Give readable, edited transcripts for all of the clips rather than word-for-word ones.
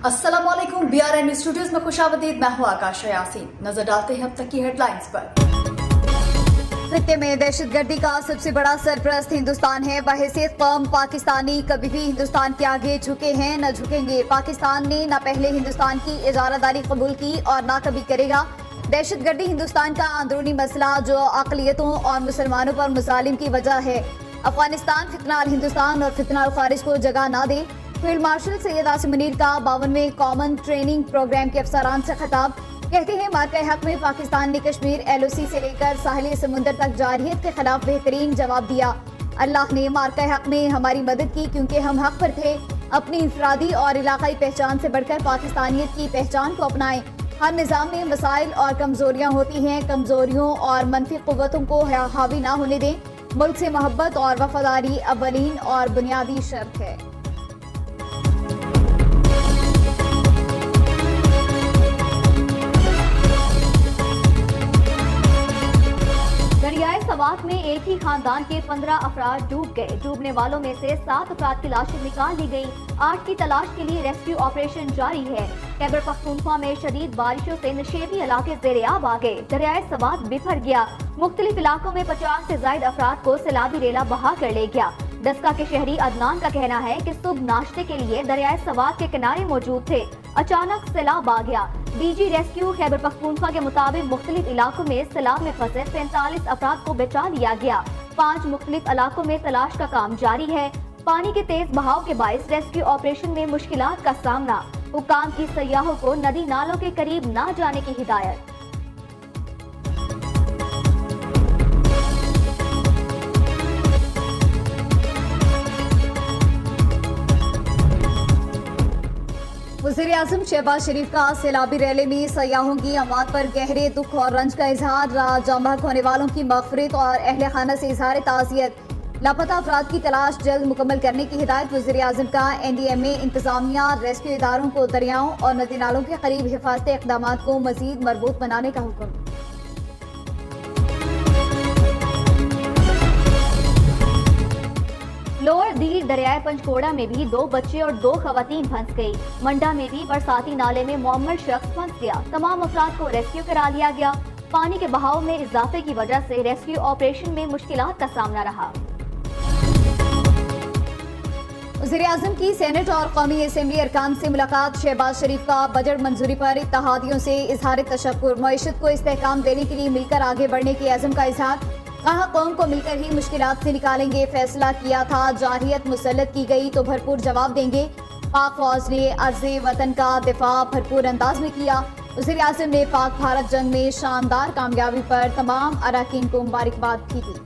अस्सलाम वालेकुम। BRN news studios में खुशामदीद। मैं हूँ आकाश यासीन। नजर डालते हैं अब तक की हेडलाइंस पर। खित्ते में दहशतगर्दी का सबसे बड़ा सरपरस्त हिंदुस्तान है। बहैसियत कौम पाकिस्तानी कभी भी हिंदुस्तान के आगे झुके हैं न झुकेंगे। पाकिस्तान ने न पहले हिंदुस्तान की इजारादारी कबूल की और न कभी करेगा। दहशतगर्दी हिंदुस्तान का अंदरूनी मसला जो अक़लियतों और मुसलमानों पर मुजालिम की वजह है। अफगानिस्तान फितना अल हिंदुस्तान और फितना अल खारिज को जगह न दे। फील्ड मार्शल सैयद आसिम मुनीर का 52वें कॉमन ट्रेनिंग प्रोग्राम के अफसरान से खिताब। कहते हैं मार्का हक में पाकिस्तान ने कश्मीर LOC से लेकर साहिल समुंदर तक जारहियत के खिलाफ बेहतरीन जवाब दिया। अल्लाह ने मार्का हक में हमारी मदद की क्योंकि हम हक पर थे। अपनी इंफरादी और इलाकाई पहचान से बढ़कर पाकिस्तानियत की पहचान को अपनाएं। हर निज़ाम में मसाइल और कमजोरियाँ होती हैं। कमजोरियों और मनफी क़ुव्वतों को हावी ना होने दें। मुल्क से मोहब्बत और वफादारी अव्वलीन और बुनियादी शर्त है। दरियाए सवात में एक ही खानदान के 15 अफराद डूब गए। डूबने वालों में से 7 अफराद की लाशें निकाल ली गयी। 8 की तलाश के लिए रेस्क्यू ऑपरेशन जारी है। खैबर पख्तूनख्वा में शदीद बारिशों से नशेबी इलाके ज़ेर-ए-आब आ गए। दरियाए सवात बिखर गया। मुख्तलिफ इलाकों में 50 से ज्यादा अफराद को सैलाबी रेला बहा कर ले गया। दस्का के शहरी अदनान का कहना है कि सुबह नाश्ते के लिए दरियाए सवात के किनारे मौजूद थे। अचानक सैलाब आ गया। DG रेस्क्यू खैबर पख्तूनख्वा के मुताबिक मुख्तलिफ इलाकों में सैलाब में फंसे 45 अफराद को बचा लिया गया। 5 मुख्तलिफ इलाकों में तलाश का काम जारी है। पानी के तेज बहाव के बाइस रेस्क्यू ऑपरेशन में मुश्किलात का सामना। हुक्काम की सयाहों को नदी नालों के करीब न जाने की हिदायत। वज़ीर-ए-आज़म शहबाज शरीफ का सैलाबी रैली में सयाहों की अमवात पर गहरे दुख और रंज का इजहार। जाम होने वालों की मग़फ़िरत और अहले खाना से इजहार ताज़ियत। लापता अफराद की तलाश जल्द मुकम्मल करने की हिदायत। वज़ीर-ए-आज़म का NDMA इंतजामिया रेस्क्यू इदारों को दरियाओं और नदी नालों के करीब हिफाजती इक़दामात को मज़ीद मजबूत बनाने का हुक्म। लोअर दीर दरियाए पंचकोड़ा में भी 2 बच्चे और 2 खवातीन फंस गई। मंडा में भी बरसाती नाले में मुअम्मर शख्स फंस गया। तमाम अफराद को रेस्क्यू करा लिया गया। पानी के बहाव में इजाफे की वजह से रेस्क्यू ऑपरेशन में मुश्किलात का सामना रहा। वज़ीर-ए-आज़म की सेनेट और कौमी असेंबली अरकान से मुलाकात। शहबाज शरीफ का बजट मंजूरी पर इत्तेहादियों से इजहार तशक्कुर। मईशत को इस्तेहकाम देने के लिए मिलकर आगे बढ़ने के अज़म का इजहार। कहा कौम को मिलकर ही मुश्किलात से निकालेंगे। फैसला किया था जारहियत मुसल्लत की गई तो भरपूर जवाब देंगे। पाक फौज ने अर्ज़े वतन का दिफा भरपूर अंदाज में किया। वज़ीर-ए-आज़म ने पाक भारत जंग में शानदार कामयाबी पर तमाम अराकीन को मुबारकबाद भी दी।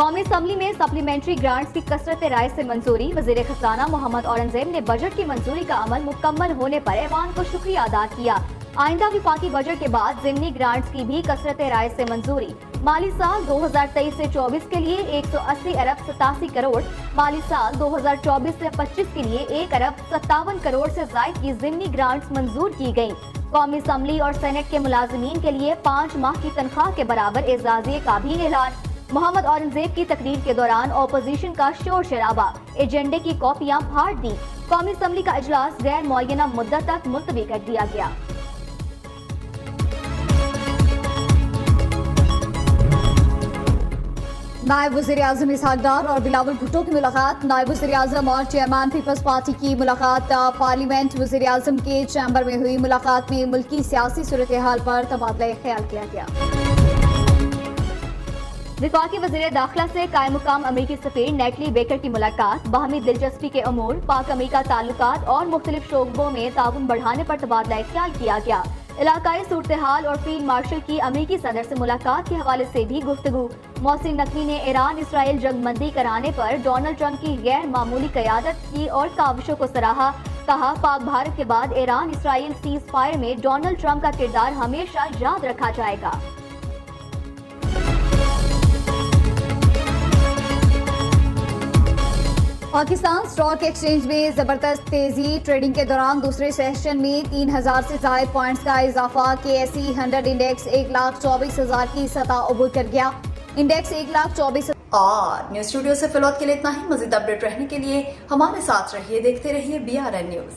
कौमी असम्बली में सप्लीमेंट्री ग्रांट्स की कसरत राय से मंजूरी। वज़ीर खजाना मोहम्मद औरंगजेब ने बजट की मंजूरी का अमल मुकम्मल होने पर ऐवान को शुक्रिया अदा किया। आइंदा विफाकी बजट के बाद ज़िमनी ग्रांट्स की भी कसरत राय से मंजूरी। माली साल 2023 से 24 के लिए 180 अरब 87 करोड़, माली साल 2024 से 25 के लिए 1 अरब 57 करोड़ से ज़ायद की ज़िमनी ग्रांट्स मंजूर की गयी। कौमी असम्बली और सेनेट के मुलाजिमीन के लिए 5 माह की तनख्वाह के बराबर एजाज़िये का भी ऐलान। मोहम्मद औरंगजेब की तकरीर के दौरान ऑपोजिशन का शोर शराबा। एजेंडे की कॉपियां फाड़ दी। कौमी असम्बली का इजलास गैर मुअय्यना मुद्दत तक मुलतवी कर दिया गया। नायब वज़ीर-ए-आज़म इसहाक डार और बिलावल भुट्टो की मुलाकात। नायब वज़ीर-ए-आज़म और चेयरमैन पीपल्स पार्टी की मुलाकात। पार्लियामेंट वज़ीर-ए-आज़म के चैम्बर में हुई मुलाकात में मुल्की सियासी सूरत हाल पर तबादला ख्याल किया गया। विफाकी वज़ीर दाखिला से कायम मुकाम अमेरिकी सफ़ीर नेटली बेकर की मुलाकात। बाहमी दिलचस्पी के अमूर, पाक अमेरिका ताल्लुकात और मुख्तलिफ शोबों में ताउन बढ़ाने पर तबादला ख्याल किया गया। इलाकाई सूरत हाल और फील्ड मार्शल की अमेरिकी सदर से मुलाकात के हवाले से भी गुफ्तगू। मोहसिन नकवी ने ईरान इसराइल जंगबंदी कराने पर डोनाल्ड ट्रंप की गैर मामूली क़यादत की और काविशों को सराहा। कहा पाक भारत के बाद ईरान इसराइल सीज फायर में डोनाल्ड ट्रंप का किरदार हमेशा याद रखा जाएगा। पाकिस्तान स्टॉक एक्सचेंज में जबरदस्त तेजी। ट्रेडिंग के दौरान दूसरे सेशन में 3000 से ज्यादा पॉइंट्स का इजाफा। KSE 100 इंडेक्स 1,24,000 की सतह अबूर कर गया। इंडेक्स 1,24,000। और न्यूज स्टूडियो से फिलहाल के लिए इतना ही। मजीद अपडेट रहने के लिए हमारे साथ रहिए, देखते रहिए BRN न्यूज।